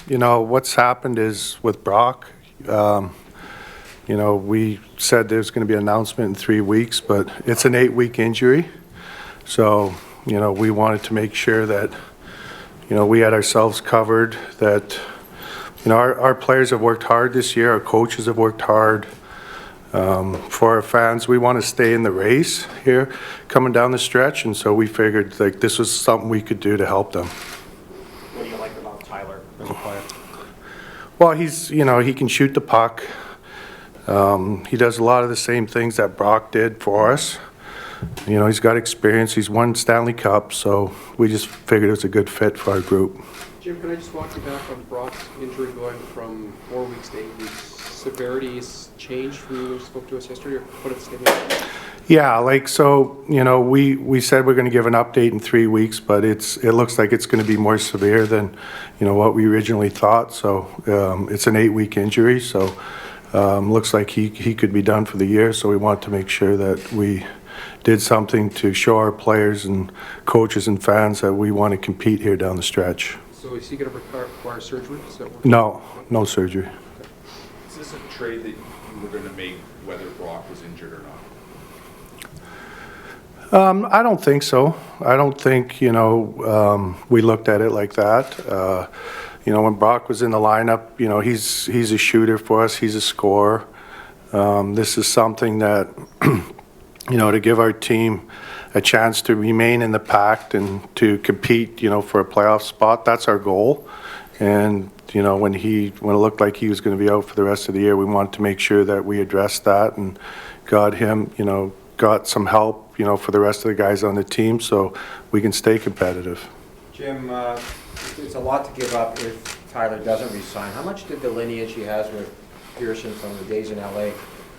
You know, what's happened is with Brock, you know, we said there's going to be an announcement in 3 weeks, but it's an 8-week injury. So, you know, we wanted to make sure that, you know, we had ourselves covered, that, you know, our players have worked hard this year, our coaches have worked hard. For our fans, we want to stay in the race here coming down the stretch, and so we figured like this was something we could do to help them. What do you like about Tyler as a player? Well, he's, you know, he can shoot the puck. He does a lot of the same things that Brock did for us. You know, he's got experience. He's won Stanley Cup, so we just figured it was a good fit for our group. Jim, can I just walk you back on Brock's injury going from 4 weeks to 8 weeks? Severity's changed when you spoke to us yesterday, or put it together? Yeah, like, so, you know, we said we're going to give an update in 3 weeks, but it looks like it's going to be more severe than, you know, what we originally thought. So it's an 8-week injury, so looks like he could be done for the year. So we want to make sure that we did something to show our players and coaches and fans that we want to compete here down the stretch. So is he going to require surgery? Is that what No surgery. Is this a trade that you were going to make whether Brock was injured or not? I don't think so. I don't think, you know, we looked at it like that. You know, when Brock was in the lineup, you know, he's a shooter for us. He's a scorer. This is something that, you know, to give our team a chance to remain in the pact and to compete, you know, for a playoff spot. That's our goal. And, you know, when it looked like he was going to be out for the rest of the year, we wanted to make sure that we addressed that and got him, you know, got some help, you know, for the rest of the guys on the team so we can stay competitive. Jim, it's a lot to give up if Tyler doesn't resign. How much did the lineage he has with Pearson from the days in LA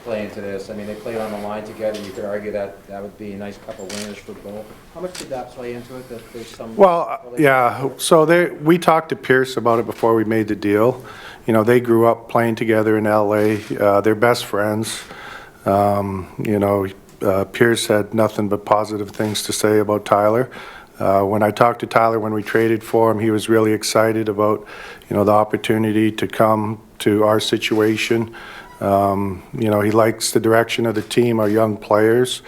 play into this? I mean, they played on the line together. You could argue that that would be a nice couple winners for both. How much did that play into it? That there's some. Well, yeah. So we talked to Pierce about it before we made the deal. You know, they grew up playing together in LA. They're best friends. You know, Pierce had nothing but positive things to say about Tyler. When I talked to Tyler when we traded for him, he was really excited about, you know, the opportunity to come to our situation. You know, he likes the direction of the team, our young players,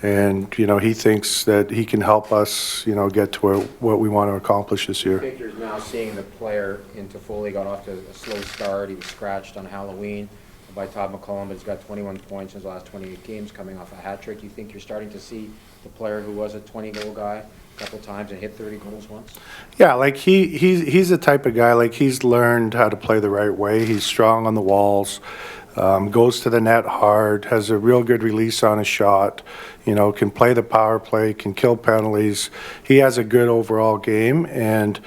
and, you know, he thinks that he can help us, you know, get to what we want to accomplish this year. Victor's now seeing the player in Toffoli got off to a slow start. He was scratched on Halloween by Todd McCollum, but he's got 21 points in his last 28 games, coming off a hat trick. Do you think you're starting to see the player who was a 20-goal guy a couple times and hit 30 goals once? Yeah, like he's the type of guy, like he's learned how to play the right way. He's strong on the walls, goes to the net hard, has a real good release on his shot, you know, can play the power play, can kill penalties. He has a good overall game, and,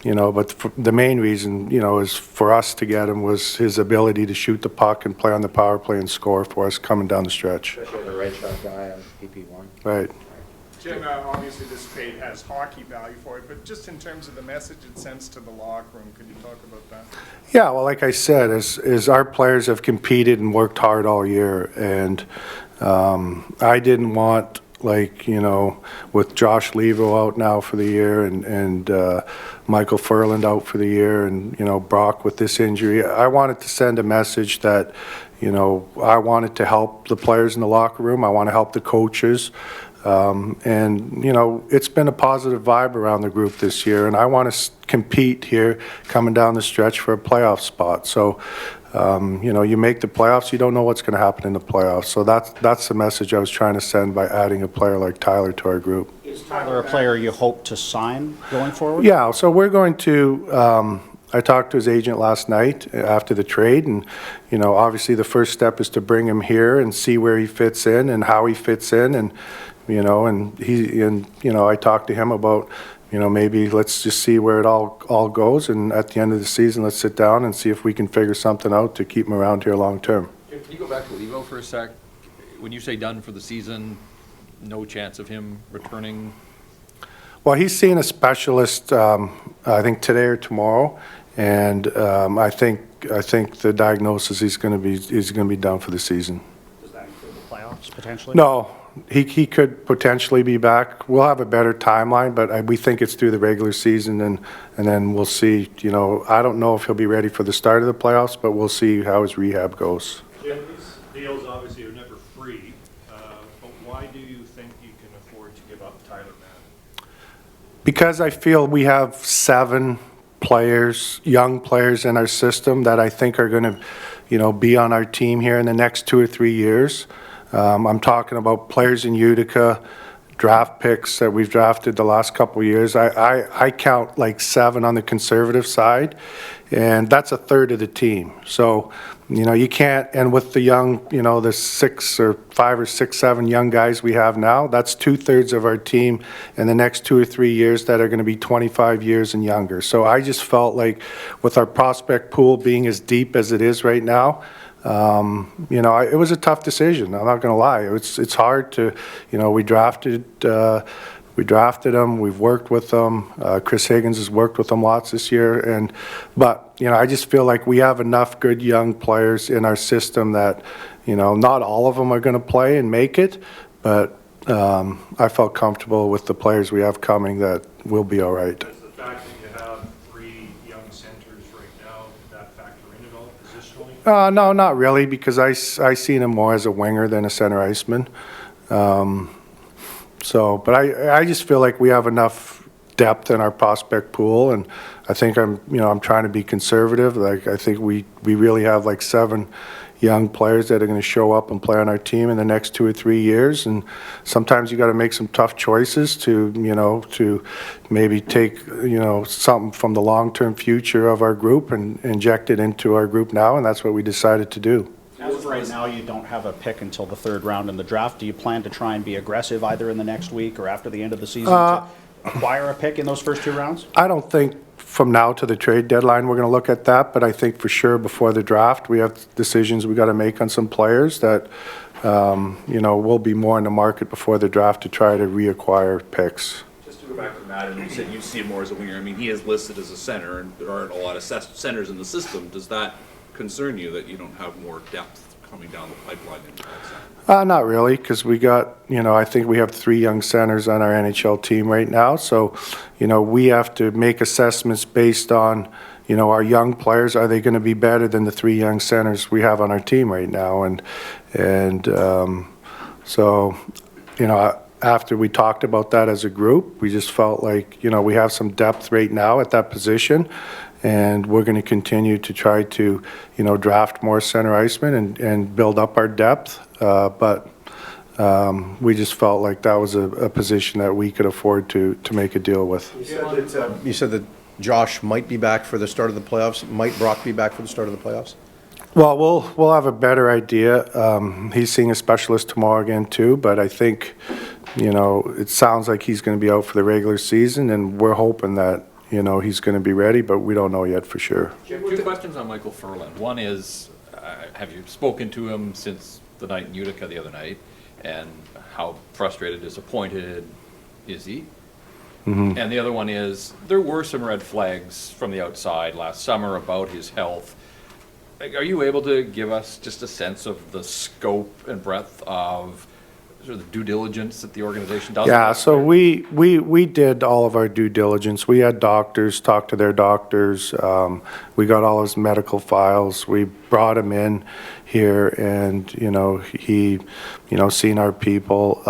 you know, but the main reason, you know, is for us to get him was his ability to shoot the puck and play on the power play and score for us coming down the stretch. Especially the right shot guy on PP1. Right. Jim, obviously this trade has hockey value for it, but just in terms of the message it sends to the locker room, could you talk about that? Yeah, well, like I said, as our players have competed and worked hard all year, and I didn't want, like, you know, with Josh Levo out now for the year and Michael Furland out for the year, and, you know, Brock with this injury, I wanted to send a message that, you know, I wanted to help the players in the locker room. I want to help the coaches. And, you know, it's been a positive vibe around the group this year, and I want to compete here coming down the stretch for a playoff spot. So, you know, you make the playoffs, you don't know what's going to happen in the playoffs. So that's the message I was trying to send by adding a player like Tyler to our group. Is Tyler a player you hope to sign going forward? Yeah, so we're going to I talked to his agent last night after the trade, and, you know, obviously the first step is to bring him here and see where he fits in and how he fits in, and, you know, and you know, I talked to him about, you know, maybe let's just see where it all goes, and at the end of the season, let's sit down and see if we can figure something out to keep him around here long term. Can you go back to Levo for a sec? When you say done for the season, no chance of him returning? Well, he's seeing a specialist, I think today or tomorrow, and I think the diagnosis he's going to be done for the season. Does that include the playoffs potentially? No, he could potentially be back. We'll have a better timeline, but we think it's through the regular season, and then we'll see. You know, I don't know if he'll be ready for the start of the playoffs, but we'll see how his rehab goes. Jim, these deals obviously are never free, but why do you think you can afford to give up Tyler Mann? Because I feel we have 7 players, young players in our system that I think are going to, you know, be on our team here in the next 2 or 3 years. I'm talking about players in Utica, draft picks that we've drafted the last couple of years. I count like 7 on the conservative side, and that's a third of the team. So, you know, you can't, and with the young, you know, the 5 or 6, 7 young guys we have now, that's 2/3 of our team in the next 2 or 3 years that are going to be 25 years and younger. So I just felt like with our prospect pool being as deep as it is right now, you know, it was a tough decision. I'm not going to lie. It's hard to, you know, we drafted them. We've worked with them. Chris Higgins has worked with them lots this year. But, you know, I just feel like we have enough good young players in our system that, you know, not all of them are going to play and make it, but I felt comfortable with the players we have coming that we'll be all right. Does the fact that you have 3 young centers right now, did that factor in at all positionally? No, not really, because I see him more as a winger than a center iceman. So, but I just feel like we have enough depth in our prospect pool, and I think I'm trying to be conservative. Like, I think we really have like 7 young players that are going to show up and play on our team in the next 2 or 3 years, and sometimes you got to make some tough choices to maybe take, you know, something from the long-term future of our group and inject it into our group now, and that's what we decided to do. As of right now, you don't have a pick until the 3rd round in the draft. Do you plan to try and be aggressive either in the next week or after the end of the season to acquire a pick in those first 2 rounds? I don't think from now to the trade deadline we're going to look at that, but I think for sure before the draft we have decisions we got to make on some players that you know, will be more in the market before the draft to try to reacquire picks. Just to go back to Matt, and you said you see him more as a winger. I mean, he is listed as a center, and there aren't a lot of centers in the system. Does that concern you that you don't have more depth coming down the pipeline into that center? Not really, because we got, you know, I think we have 3 young centers on our NHL team right now. So, you know, we have to make assessments based on, you know, our young players. Are they going to be better than the 3 young centers we have on our team right now? And so, you know, after we talked about that as a group, we just felt like, you know, we have some depth right now at that position, and we're going to continue to try to, you know, draft more center icemen and build up our depth. But we just felt like that was a position that we could afford to make a deal with. You said that Josh might be back for the start of the playoffs. Might Brock be back for the start of the playoffs? Well, we'll have a better idea. He's seeing a specialist tomorrow again too, but I think, you know, it sounds like he's going to be out for the regular season, and we're hoping that, you know, he's going to be ready, but we don't know yet for sure. Jim, 2 questions on Michael Furlan. One is, have you spoken to him since the night in Utica the other night, and how frustrated, disappointed is he? Mm-hmm. And the other one is, there were some red flags from the outside last summer about his health. Are you able to give us just a sense of the scope and breadth of sort of the due diligence that the organization does? Yeah, so we did all of our due diligence. We had doctors talk to their doctors. We got all his medical files. We brought him in here, and, you know, he, you know, seen our people.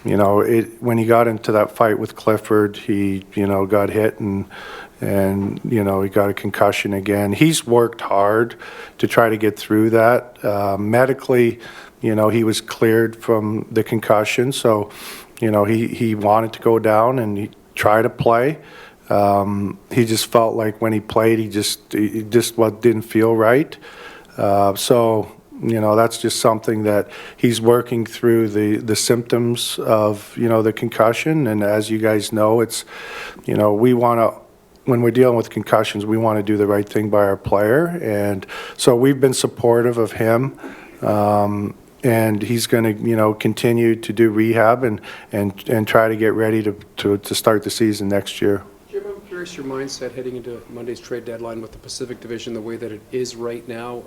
You know, when he got into that fight with Clifford, he, you know, got hit and you know, he got a concussion again. He's worked hard to try to get through that. Medically, you know, he was cleared from the concussion, so, you know, he wanted to go down and he tried to play. He just felt like when he played, he just didn't feel right. So, you know, that's just something that he's working through the symptoms of, you know, the concussion. And as you guys know, it's, you know, when we're dealing with concussions, we want to do the right thing by our player. And so we've been supportive of him. And he's going to, you know, continue to do rehab and try to get ready to start the season next year. Jim, I'm curious your mindset heading into Monday's trade deadline with the Pacific Division the way that it is right now.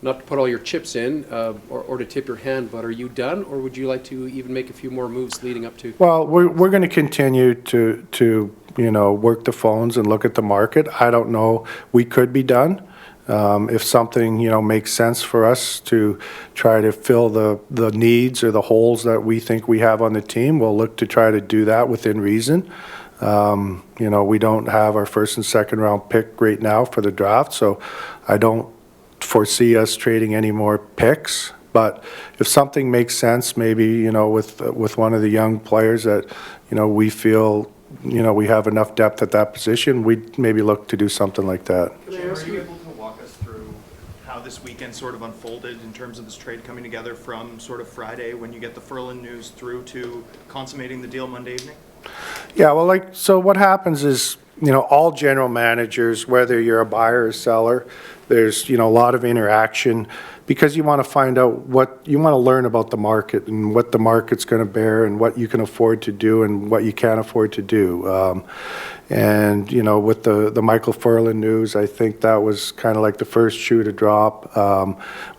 not to put all your chips in, or to tip your hand, but are you done, or would you like to even make a few more moves leading up to? Well, we're going to continue to work the phones and look at the market. I don't know, we could be done. If something, makes sense for us to try to fill the needs or the holes that we think we have on the team, we'll look to try to do that within reason. We don't have our first and second round pick right now for the draft, so I don't foresee us trading any more picks. But if something makes sense, maybe, with one of the young players that, we feel, we have enough depth at that position, we'd maybe look to do something like that. Jim, are you able to walk us through how this weekend sort of unfolded in terms of this trade coming together from sort of Friday when you get the Furlan news through to consummating the deal Monday evening? Yeah, well, so what happens is, all general managers, whether you're a buyer or seller, there's, a lot of interaction because you want to find out you want to learn about the market and what the market's going to bear and what you can afford to do and what you can't afford to do. With the Michael Furlan news, I think that was kind of like the first shoe to drop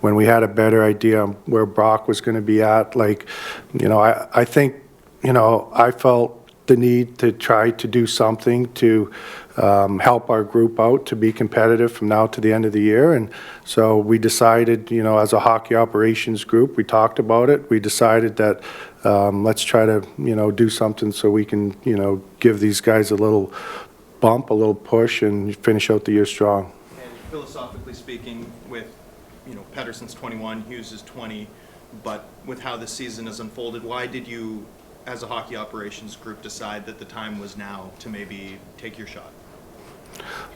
when we had a better idea on where Brock was going to be at. I think, I felt the need to try to do something to help our group out to be competitive from now to the end of the year. And so we decided, as a hockey operations group, we talked about it. We decided that let's try to, do something so we can, give these guys a little bump, a little push, and finish out the year strong. And philosophically speaking, with, Pettersson's 21, Hughes is 20, but with how this season has unfolded, why did you, as a hockey operations group, decide that the time was now to maybe take your shot?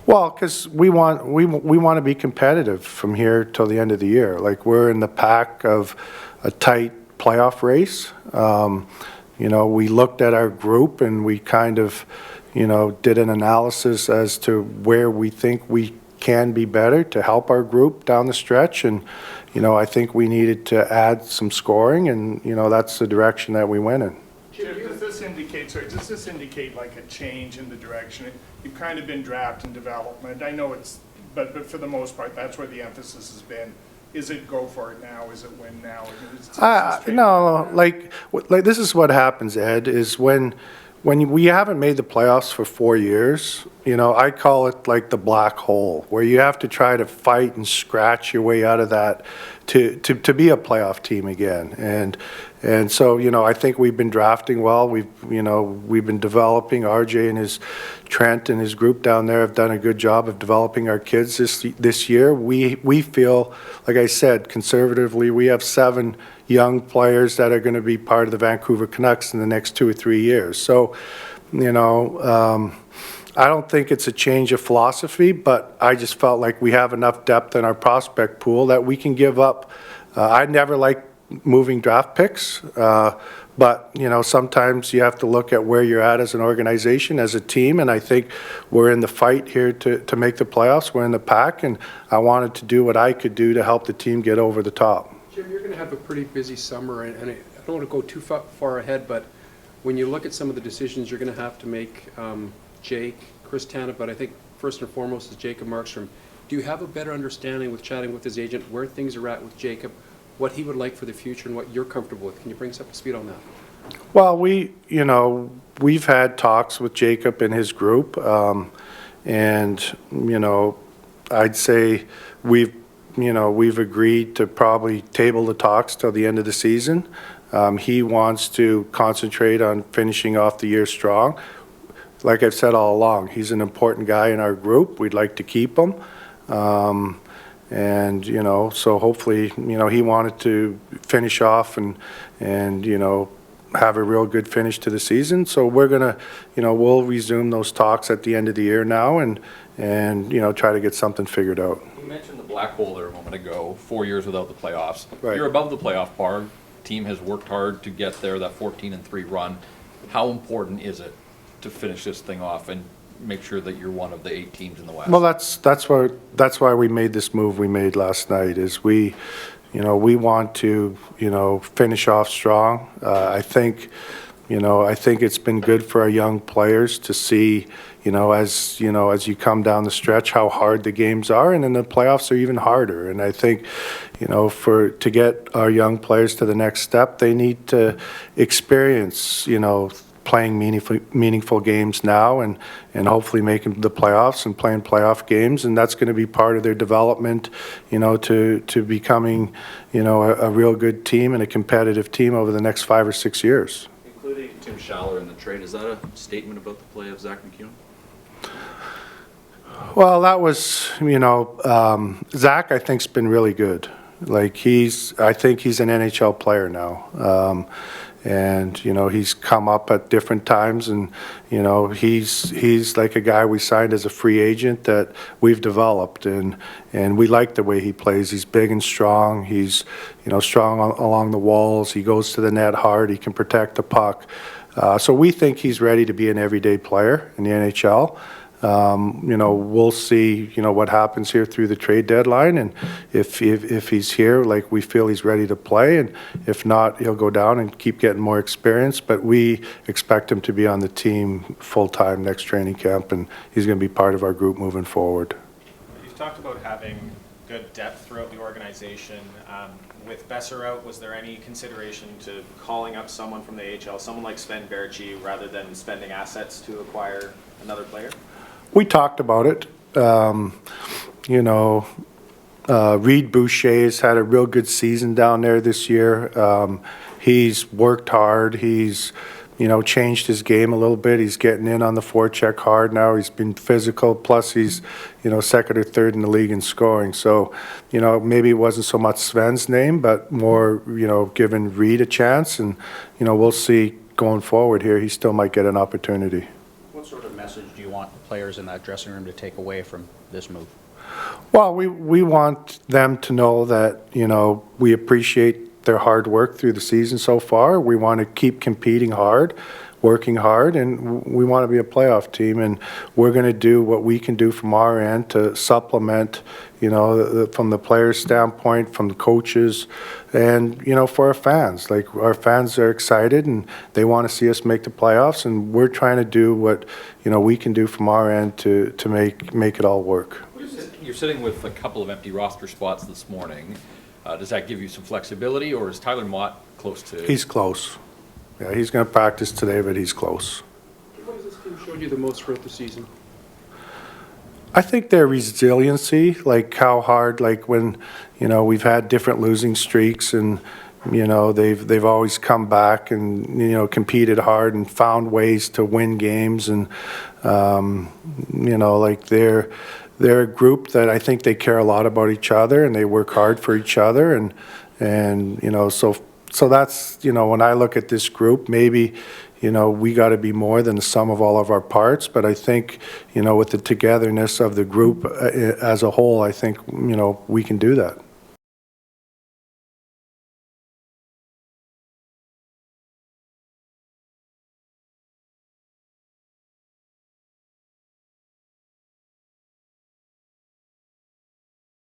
Well, because we want to be competitive from here till the end of the year. Like, we're in the pack of a tight playoff race. We looked at our group and we kind of, did an analysis as to where we think we can be better to help our group down the stretch. And, I think we needed to add some scoring, and, that's the direction that we went in. Jim, does this indicate like a change in the direction? You've kind of been draft and development. I know but for the most part, that's where the emphasis has been. Is it go for it now? Is it win now? No, like this is what happens, Ed, is when we haven't made the playoffs for 4 years, I call it like the black hole, where you have to try to fight and scratch your way out of that to be a playoff team again. And so, I think we've been drafting well. We've been developing. RJ and Trent and his group down there have done a good job of developing our kids this year. We feel, like I said, conservatively, we have 7 young players that are going to be part of the Vancouver Canucks in the next 2 or 3 years. So, I don't think it's a change of philosophy, but I just felt like we have enough depth in our prospect pool that we can give up. I never like moving draft picks, but sometimes you have to look at where you're at as an organization, as a team, and I think we're in the fight here to make the playoffs. We're in the pack, and I wanted to do what I could do to help the team get over the top. Jim, you're going to have a pretty busy summer, and I don't want to go too far ahead, but when you look at some of the decisions you're going to have to make, Jake, Chris Tanev, but I think first and foremost is Jacob Markstrom. Do you have a better understanding with chatting with his agent where things are at with Jacob, what he would like for the future and what you're comfortable with? Can you bring us up to speed on that? Well, we've had talks with Jacob and his group, and I'd say we've agreed to probably table the talks till the end of the season. He wants to concentrate on finishing off the year strong. Like I've said all along, he's an important guy in our group. We'd like to keep him. And, so hopefully, he wanted to finish off and have a real good finish to the season. So we're going to, we'll resume those talks at the end of the year now and try to get something figured out. You mentioned the black hole there a moment ago, 4 years without the playoffs. Right. You're above the playoff bar. Team has worked hard to get there, that 14-3 run. How important is it to finish this thing off and make sure that you're one of the 8 teams in the West? Well, that's why we made this move we made last night, is we want to, finish off strong. I think, I think it's been good for our young players to see, as you come down the stretch, how hard the games are, and then the playoffs are even harder. And I think, to get our young players to the next step, they need to experience, playing meaningful games now and hopefully making the playoffs and playing playoff games. And that's going to be part of their development, to becoming, a real good team and a competitive team over the next 5 or 6 years. Including Tim Schaller in the trade, is that a statement about the play of Zach McEwen? Well, that was, Zach, I think, has been really good. Like, I think he's an NHL player now. And, he's come up at different times, and, he's like a guy we signed as a free agent that we've developed, and we like the way he plays. He's big and strong. He's, strong along the walls. He goes to the net hard. He can protect the puck. So we think he's ready to be an everyday player in the NHL. We'll see, what happens here through the trade deadline, and if he's here, like, we feel he's ready to play, and if not, he'll go down and keep getting more experience, but we expect him to be on the team full-time next training camp, and he's going to be part of our group moving forward. You've talked about having good depth throughout the organization. With Boeser out, was there any consideration to calling up someone from the AHL, someone like Sven Berchi, rather than spending assets to acquire another player? We talked about it. Reed Boucher's had a real good season down there this year. He's worked hard. He's, changed his game a little bit. He's getting in on the forecheck hard now. He's been physical. Plus, he's, second or third in the league in scoring. So, maybe it wasn't so much Sven's name, but more, giving Reed a chance. And, we'll see going forward here. He still might get an opportunity. What sort of message do you want players in that dressing room to take away from this move? Well, we want them to know that, we appreciate their hard work through the season so far. We want to keep competing hard, working hard, and we want to be a playoff team, and we're going to do what we can do from our end to supplement, from the players' standpoint, from the coaches, and, for our fans. Like, our fans are excited, and they want to see us make the playoffs, and we're trying to do what, we can do from our end to make it all work. You're sitting with a couple of empty roster spots this morning. Does that give you some flexibility, or is Tyler Mott close to? He's close. Yeah, he's going to practice today, but he's close. What has this team showed you the most throughout the season? I think their resiliency, like how hard, like when, we've had different losing streaks, and, they've always come back and, competed hard and found ways to win games, and, like they're a group that I think they care a lot about each other, and they work hard for each other, and so that's, when I look at this group, maybe, we got to be more than the sum of all of our parts, but I think, with the togetherness of the group as a whole, I think, we can do that.